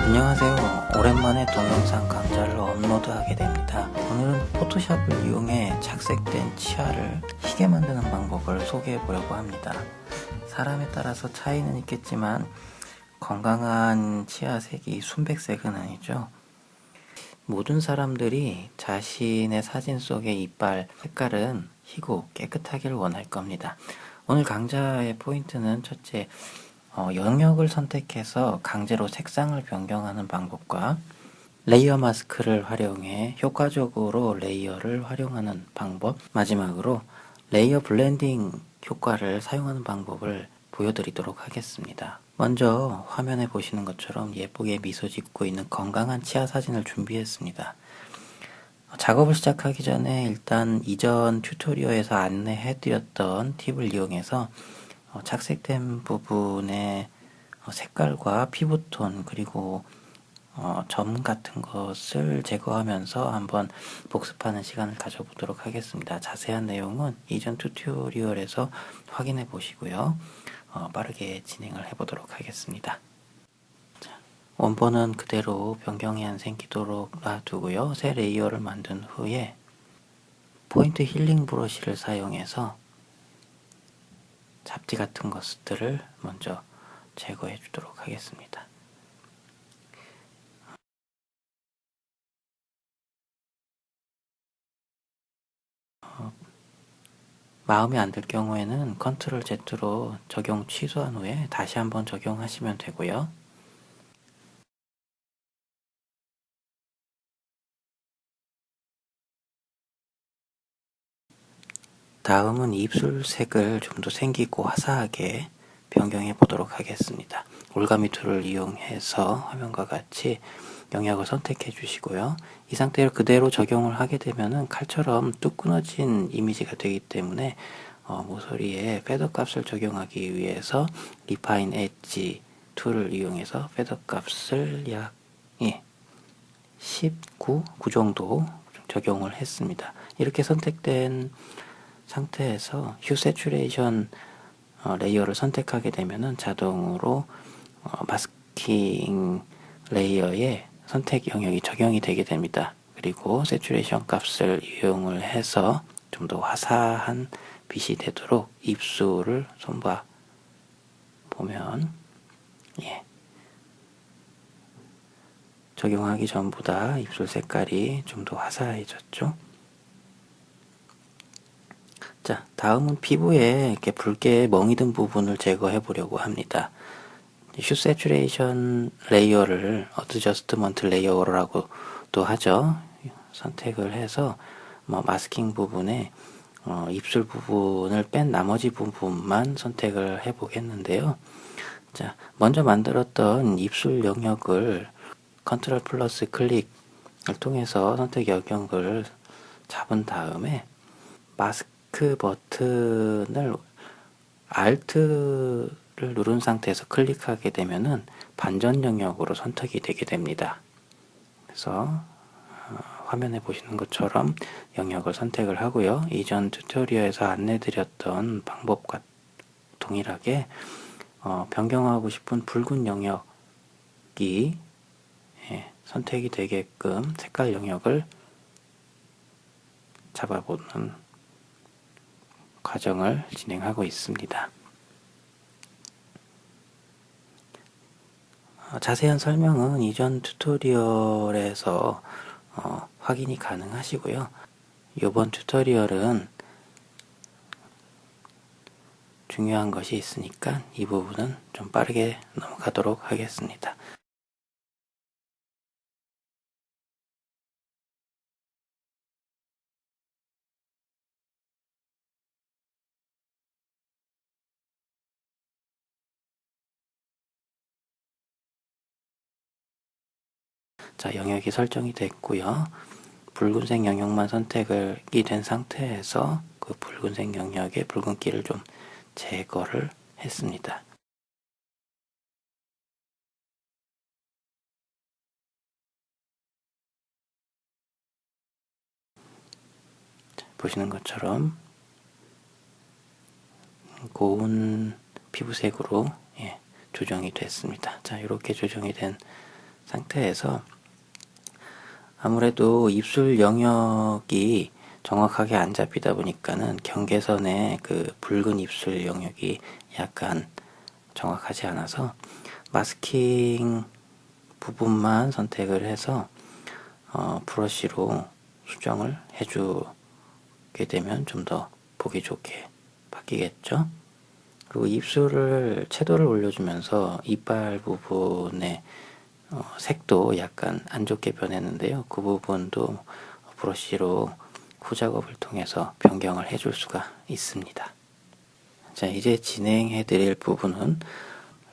안녕하세요. 오랜만에 동영상 강좌를 업로드하게 됩니다. 오늘은 포토샵을 이용해 착색된 치아를 희게 만드는 방법을 소개해 보려고 합니다. 사람에 따라서 차이는 있겠지만 건강한 치아 색이 순백색은 아니죠. 모든 사람들이 자신의 사진 속의 이빨 색깔은 희고 깨끗하기를 원할 겁니다. 오늘 강좌의 포인트는 첫째, 영역을 선택해서 강제로 색상을 변경하는 방법과 레이어 마스크를 활용해 효과적으로 레이어를 활용하는 방법, 마지막으로 레이어 블렌딩 효과를 사용하는 방법을 보여드리도록 하겠습니다. 먼저 화면에 보시는 것처럼 예쁘게 미소 짓고 있는 건강한 치아 사진을 준비했습니다. 작업을 시작하기 전에 일단 이전 튜토리얼에서 안내해드렸던 팁을 이용해서 착색된 부분의 색깔과 피부톤 그리고 점 같은 것을 제거하면서 한번 복습하는 시간을 가져보도록 하겠습니다. 자세한 내용은 이전 튜토리얼에서 확인해 보시고요. 빠르게 진행을 해보도록 하겠습니다. 원본은 그대로 변경이 안 생기도록 놔두고요. 새 레이어를 만든 후에 포인트 힐링 브러쉬를 사용해서 잡티 같은 것들을 먼저 제거해 주도록 하겠습니다. 마음에 안 들 경우에는 컨트롤 Z로 적용 취소한 후에 다시 한번 적용하시면 되고요. 다음은 입술색을 좀 더 생기고 화사하게 변경해 보도록 하겠습니다. 올가미 툴을 이용해서 화면과 같이 영역을 선택해 주시고요. 이 상태로 그대로 적용을 하게 되면 칼처럼 뚝 끊어진 이미지가 되기 때문에 모서리에 패더 값을 적용하기 위해서 리파인 엣지 툴을 이용해서 패더 값을 약 19, 9 정도 적용을 했습니다. 이렇게 선택된 상태에서 휴 세츄레이션 레이어를 선택하게 되면 자동으로 마스킹 레이어에 선택 영역이 적용이 되게 됩니다. 그리고 세츄레이션 값을 이용을 해서 좀 더 화사한 빛이 되도록 입술을 손봐 보면 적용하기 전보다 입술 색깔이 좀 더 화사해졌죠. 자, 다음은 피부에 이렇게 붉게 멍이 든 부분을 제거해 보려고 합니다. 휴 세츄레이션 레이어를 어드저스트먼트 레이어라고도 하죠. 선택을 해서 마스킹 부분에 입술 부분을 뺀 나머지 부분만 선택을 해 보겠는데요. 자, 먼저 만들었던 입술 영역을 컨트롤 플러스 클릭을 통해서 선택 영역을 잡은 다음에 마스크 버튼을 Alt를 누른 상태에서 클릭하게 되면은 반전 영역으로 선택이 되게 됩니다. 그래서 화면에 보시는 것처럼 영역을 선택을 하고요. 이전 튜토리얼에서 안내드렸던 방법과 동일하게 변경하고 싶은 붉은 영역이 선택이 되게끔 색깔 영역을 잡아보는 과정을 진행하고 있습니다. 자세한 설명은 이전 튜토리얼에서 확인이 가능하시고요. 이번 튜토리얼은 중요한 것이 있으니까 이 부분은 좀 빠르게 넘어가도록 하겠습니다. 자, 영역이 설정이 됐고요. 붉은색 영역만 선택이 된 상태에서 그 붉은색 영역의 붉은기를 좀 제거를 했습니다. 자, 보시는 것처럼 고운 피부색으로 조정이 됐습니다. 자, 이렇게 조정이 된 상태에서 아무래도 입술 영역이 정확하게 안 잡히다 보니까는 경계선의 그 붉은 입술 영역이 약간 정확하지 않아서 마스킹 부분만 선택을 해서 브러쉬로 수정을 해주게 되면 좀 더 보기 좋게 바뀌겠죠. 그리고 입술을 채도를 올려주면서 이빨 부분의 색도 약간 안 좋게 변했는데요. 그 부분도 브러쉬로 후작업을 통해서 변경을 해줄 수가 있습니다. 자, 이제 진행해 드릴 부분은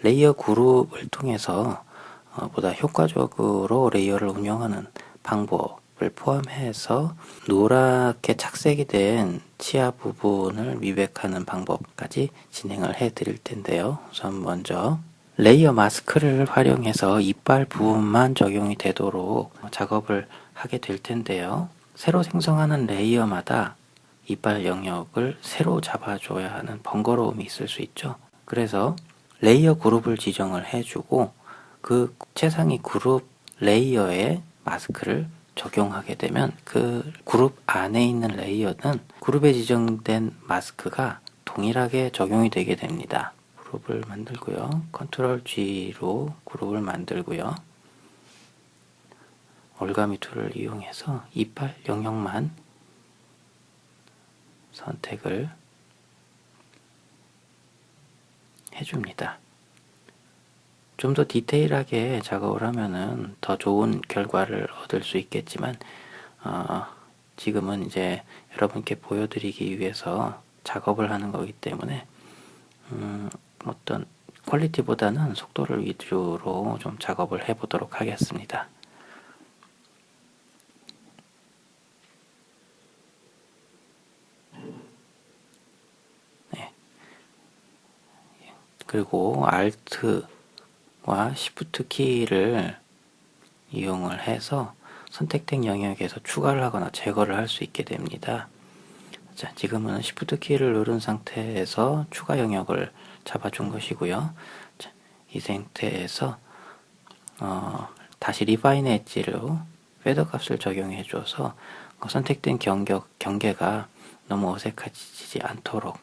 레이어 그룹을 통해서 보다 효과적으로 레이어를 운영하는 방법을 포함해서 노랗게 착색이 된 치아 부분을 미백하는 방법까지 진행을 해 드릴 텐데요. 우선 먼저 레이어 마스크를 활용해서 이빨 부분만 적용이 되도록 작업을 하게 될 텐데요. 새로 생성하는 레이어마다 이빨 영역을 새로 잡아줘야 하는 번거로움이 있을 수 있죠. 그래서 레이어 그룹을 지정을 해주고 그 최상위 그룹 레이어에 마스크를 적용하게 되면 그 그룹 안에 있는 레이어는 그룹에 지정된 마스크가 동일하게 적용이 되게 됩니다. 그룹을 만들고요. 컨트롤 G로 그룹을 만들고요. 올가미 툴을 이용해서 이빨 영역만 선택을 해줍니다. 좀 더 디테일하게 작업을 하면은 더 좋은 결과를 얻을 수 있겠지만 지금은 이제 여러분께 보여드리기 위해서 작업을 하는 거기 때문에 어떤 퀄리티보다는 속도를 위주로 좀 작업을 해보도록 하겠습니다. 네. 그리고 Alt와 Shift 키를 이용을 해서 선택된 영역에서 추가를 하거나 제거를 할 수 있게 됩니다. 자, 지금은 Shift 키를 누른 상태에서 추가 영역을 잡아준 것이고요. 자, 이 상태에서 다시 Refine 엣지로 페더 값을 적용해 줘서 선택된 경계가 너무 어색해지지 않도록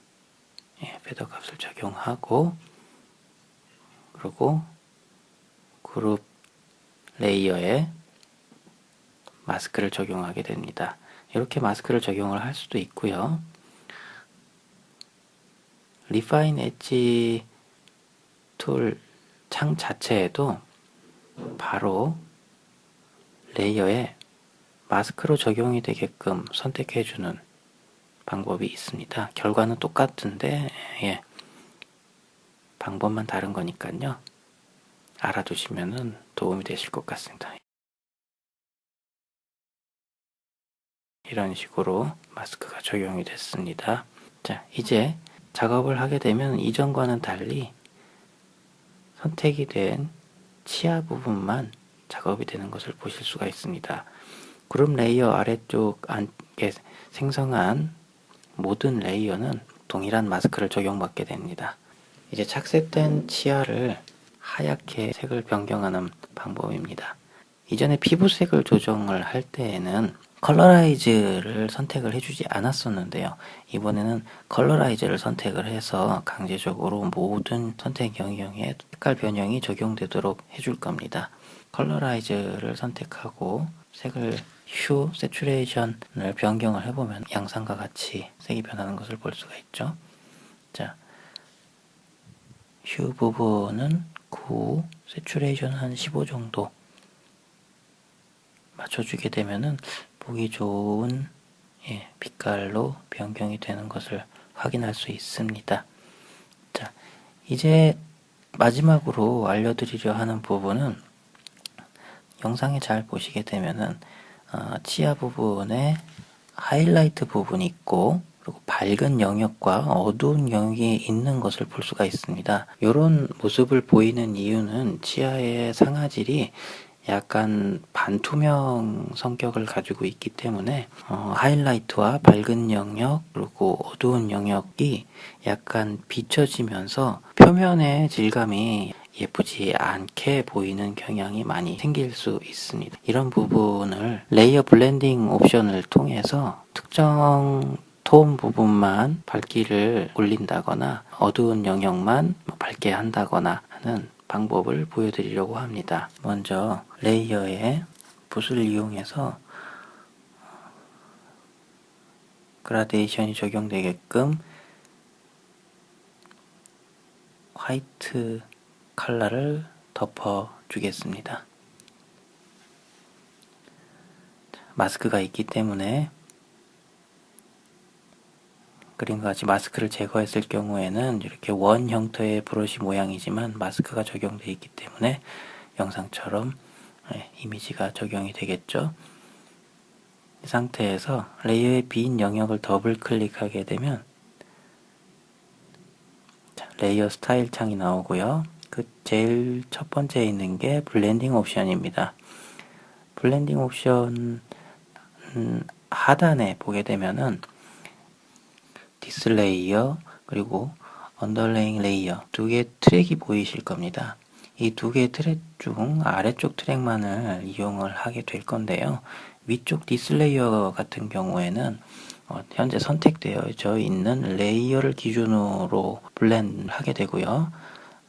페더 값을 적용하고 그리고 그룹 레이어에 마스크를 적용하게 됩니다. 이렇게 마스크를 적용을 할 수도 있고요. Refine 엣지 툴 창 자체에도 바로 레이어에 마스크로 적용이 되게끔 선택해주는 방법이 있습니다. 결과는 똑같은데 방법만 다른 거니까요. 알아두시면 도움이 되실 것 같습니다. 이런 식으로 마스크가 적용이 됐습니다. 자, 이제 작업을 하게 되면 이전과는 달리 선택이 된 치아 부분만 작업이 되는 것을 보실 수가 있습니다. 그룹 레이어 아래쪽 안에 생성한 모든 레이어는 동일한 마스크를 적용받게 됩니다. 이제 착색된 치아를 하얗게 색을 변경하는 방법입니다. 이전에 피부색을 조정을 할 때에는 컬러라이즈를 선택을 해주지 않았었는데요. 이번에는 컬러라이즈를 선택을 해서 강제적으로 모든 선택 영역에 색깔 변형이 적용되도록 해줄 겁니다. 컬러라이즈를 선택하고 색을 휴, 세츄레이션을 변경을 해보면 양상과 같이 색이 변하는 것을 볼 수가 있죠. 자, 휴 부분은 9, 세츄레이션 한 15 정도 맞춰주게 되면은 보기 좋은 빛깔로 변경이 되는 것을 확인할 수 있습니다. 자, 이제 마지막으로 알려드리려 하는 부분은 영상에 잘 보시게 되면은 치아 부분에 하이라이트 부분이 있고 그리고 밝은 영역과 어두운 영역이 있는 것을 볼 수가 있습니다. 이런 모습을 보이는 이유는 치아의 상아질이 약간 반투명 성격을 가지고 있기 때문에 하이라이트와 밝은 영역 그리고 어두운 영역이 약간 비춰지면서 표면의 질감이 예쁘지 않게 보이는 경향이 많이 생길 수 있습니다. 이런 부분을 레이어 블렌딩 옵션을 통해서 특정 톤 부분만 밝기를 올린다거나 어두운 영역만 밝게 한다거나 하는 방법을 보여드리려고 합니다. 먼저 레이어의 붓을 이용해서 그라데이션이 적용되게끔 화이트 컬러를 덮어 주겠습니다. 마스크가 있기 때문에 그림과 같이 마스크를 제거했을 경우에는 이렇게 원 형태의 브러쉬 모양이지만 마스크가 적용되어 있기 때문에 영상처럼 이미지가 적용이 되겠죠. 이 상태에서 레이어의 빈 영역을 더블 클릭하게 되면 레이어 스타일 창이 나오고요. 그 제일 첫 번째에 있는 게 블렌딩 옵션입니다. 블렌딩 옵션 하단에 보게 되면은 디스 레이어 그리고 언더레잉 레이어 두 개의 트랙이 보이실 겁니다. 이 두 개의 트랙 중 아래쪽 트랙만을 이용을 하게 될 건데요. 위쪽 디스 레이어 같은 경우에는 현재 선택되어져 있는 레이어를 기준으로 블렌드 하게 되고요.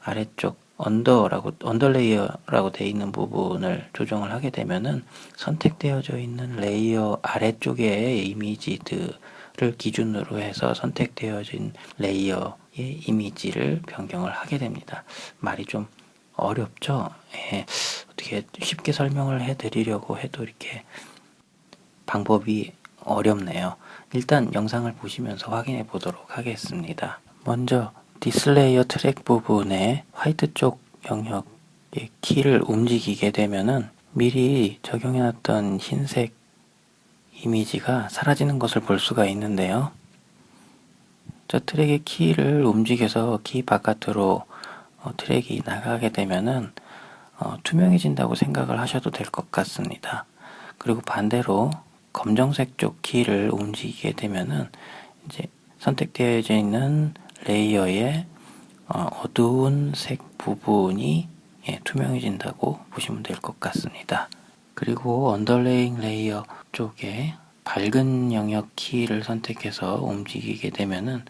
아래쪽 언더레이어라고 되어 있는 부분을 조정을 하게 되면은 선택되어져 있는 레이어 아래쪽의 이미지들을 기준으로 해서 선택되어진 레이어의 이미지를 변경을 하게 됩니다. 말이 좀 어렵죠? 예, 어떻게 쉽게 설명을 해드리려고 해도 이렇게 방법이 어렵네요. 일단 영상을 보시면서 확인해 보도록 하겠습니다. 먼저 디스레이어 트랙 부분에 화이트 쪽 영역의 키를 움직이게 되면은 미리 적용해놨던 흰색 이미지가 사라지는 것을 볼 수가 있는데요. 저 트랙의 키를 움직여서 키 바깥으로 트랙이 나가게 되면은 투명해진다고 생각을 하셔도 될 것 같습니다. 그리고 반대로 검정색 쪽 키를 움직이게 되면은 이제 선택되어져 있는 레이어의 어두운 색 부분이 투명해진다고 보시면 될 것 같습니다. 그리고 언더레잉 레이어 쪽에 밝은 영역 키를 선택해서 움직이게 되면은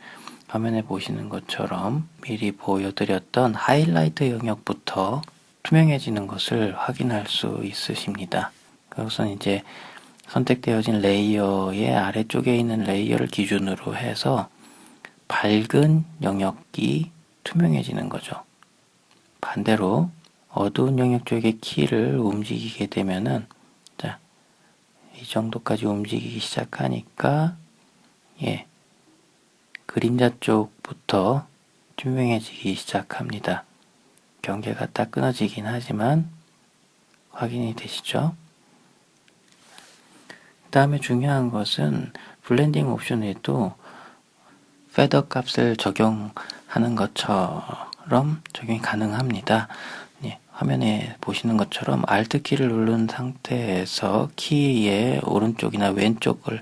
화면에 보시는 것처럼 미리 보여드렸던 하이라이트 영역부터 투명해지는 것을 확인할 수 있으십니다. 그것은 이제 선택되어진 레이어의 아래쪽에 있는 레이어를 기준으로 해서 밝은 영역이 투명해지는 거죠. 반대로 어두운 영역 쪽의 키를 움직이게 되면은 자, 이 정도까지 움직이기 시작하니까 그림자 쪽부터 투명해지기 시작합니다. 경계가 딱 끊어지긴 하지만 확인이 되시죠? 그 다음에 중요한 것은 블렌딩 옵션에도 페더 값을 적용하는 것처럼 적용이 가능합니다. 화면에 보시는 것처럼 Alt 키를 누른 상태에서 키의 오른쪽이나 왼쪽을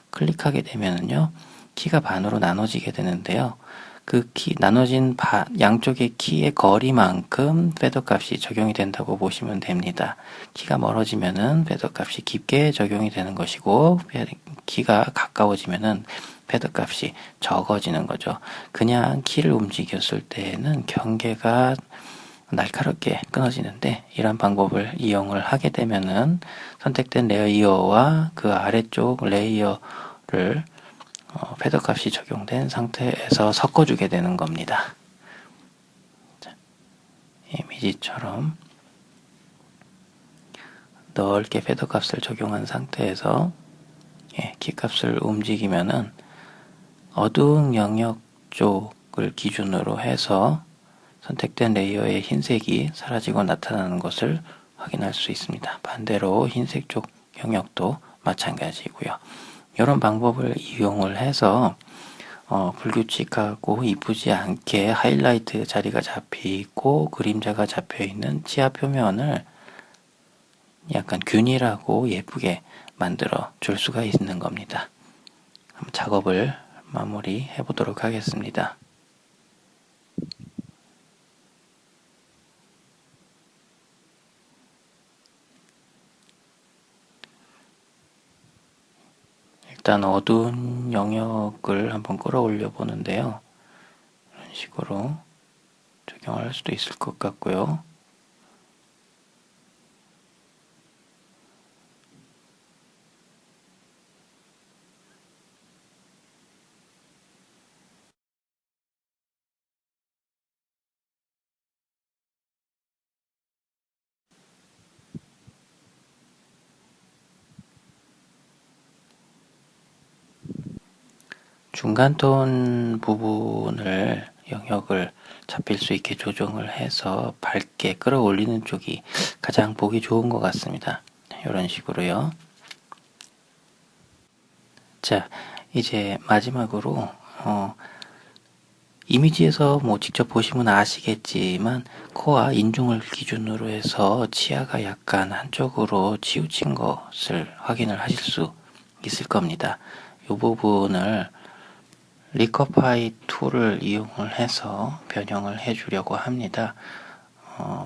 클릭하게 되면요, 키가 반으로 나눠지게 되는데요. 그 나눠진 양쪽의 키의 거리만큼 페더 값이 적용이 된다고 보시면 됩니다. 키가 멀어지면은 페더 값이 깊게 적용이 되는 것이고, 키가 가까워지면은 페더 값이 적어지는 거죠. 그냥 키를 움직였을 때에는 경계가 날카롭게 끊어지는데, 이런 방법을 이용을 하게 되면은 선택된 레이어와 그 아래쪽 레이어를 페더 값이 적용된 상태에서 섞어주게 되는 겁니다. 자, 이미지처럼 넓게 페더 값을 적용한 상태에서 키 값을 움직이면은 어두운 영역 쪽을 기준으로 해서 선택된 레이어의 흰색이 사라지고 나타나는 것을 확인할 수 있습니다. 반대로 흰색 쪽 영역도 마찬가지고요. 이런 방법을 이용을 해서 불규칙하고 이쁘지 않게 하이라이트 자리가 잡혀있고 그림자가 잡혀있는 치아 표면을 약간 균일하고 예쁘게 만들어 줄 수가 있는 겁니다. 한번 작업을 마무리해 보도록 하겠습니다. 일단 어두운 영역을 한번 끌어올려 보는데요. 이런 식으로 적용할 수도 있을 것 같고요. 중간톤 부분을 영역을 잡힐 수 있게 조정을 해서 밝게 끌어올리는 쪽이 가장 보기 좋은 것 같습니다. 이런 식으로요. 자, 이제 마지막으로 이미지에서 뭐 직접 보시면 아시겠지만 코와 인중을 기준으로 해서 치아가 약간 한쪽으로 치우친 것을 확인을 하실 수 있을 겁니다. 이 부분을 리커파이 툴을 이용을 해서 변형을 해 주려고 합니다.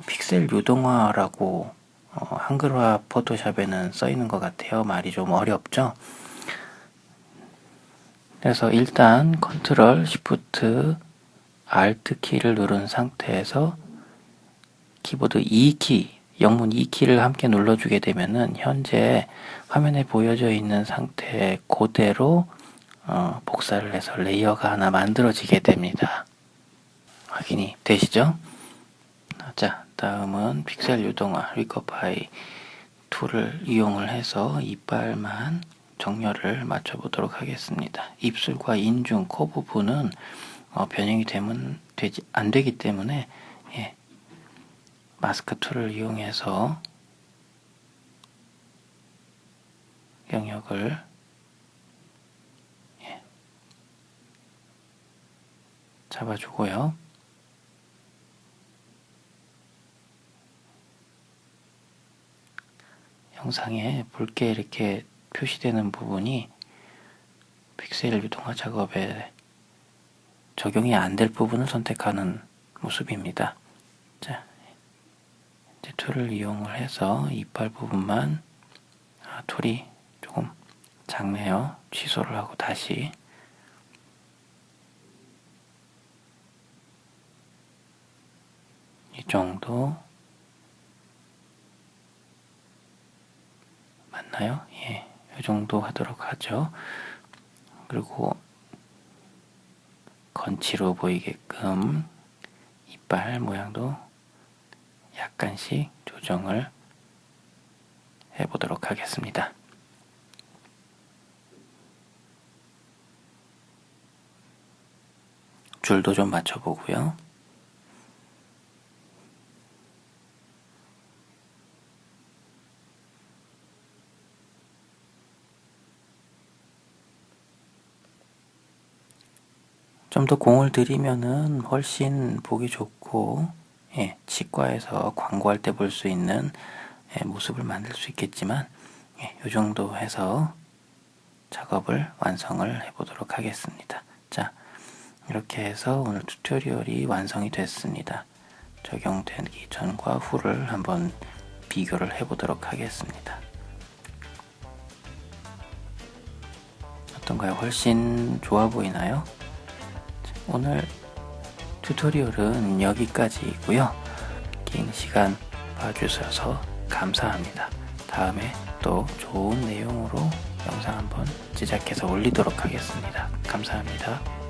픽셀 유동화라고 한글화 포토샵에는 써 있는 것 같아요. 말이 좀 어렵죠? 그래서 일단 컨트롤 시프트 Alt 키를 누른 상태에서 키보드 2키, 영문 2키를 함께 눌러주게 되면은 현재 화면에 보여져 있는 상태 그대로 복사를 해서 레이어가 하나 만들어지게 됩니다. 확인이 되시죠? 자, 다음은 픽셀 유동화 리커파이 툴을 이용을 해서 이빨만 정렬을 맞춰 보도록 하겠습니다. 입술과 인중, 코 부분은 변형이 안 되기 때문에 마스크 툴을 이용해서 영역을 잡아주고요. 영상에 붉게 이렇게 표시되는 부분이 픽셀 유동화 작업에 적용이 안 될 부분을 선택하는 모습입니다. 자, 이제 툴을 이용을 해서 이빨 부분만 툴이 조금 작네요. 취소를 하고 다시 이 정도 맞나요? 예, 이 정도 하도록 하죠. 그리고 건치로 보이게끔 이빨 모양도 약간씩 조정을 해보도록 하겠습니다. 줄도 좀 맞춰보고요. 좀 더 공을 들이면은 훨씬 보기 좋고 치과에서 광고할 때 볼 수 있는 모습을 만들 수 있겠지만 이 정도 해서 작업을 완성을 해보도록 하겠습니다. 자, 이렇게 해서 오늘 튜토리얼이 완성이 됐습니다. 적용되기 전과 후를 한번 비교를 해보도록 하겠습니다. 어떤가요? 훨씬 좋아 보이나요? 오늘 튜토리얼은 여기까지이고요. 긴 시간 봐주셔서 감사합니다. 다음에 또 좋은 내용으로 영상 한번 제작해서 올리도록 하겠습니다. 감사합니다.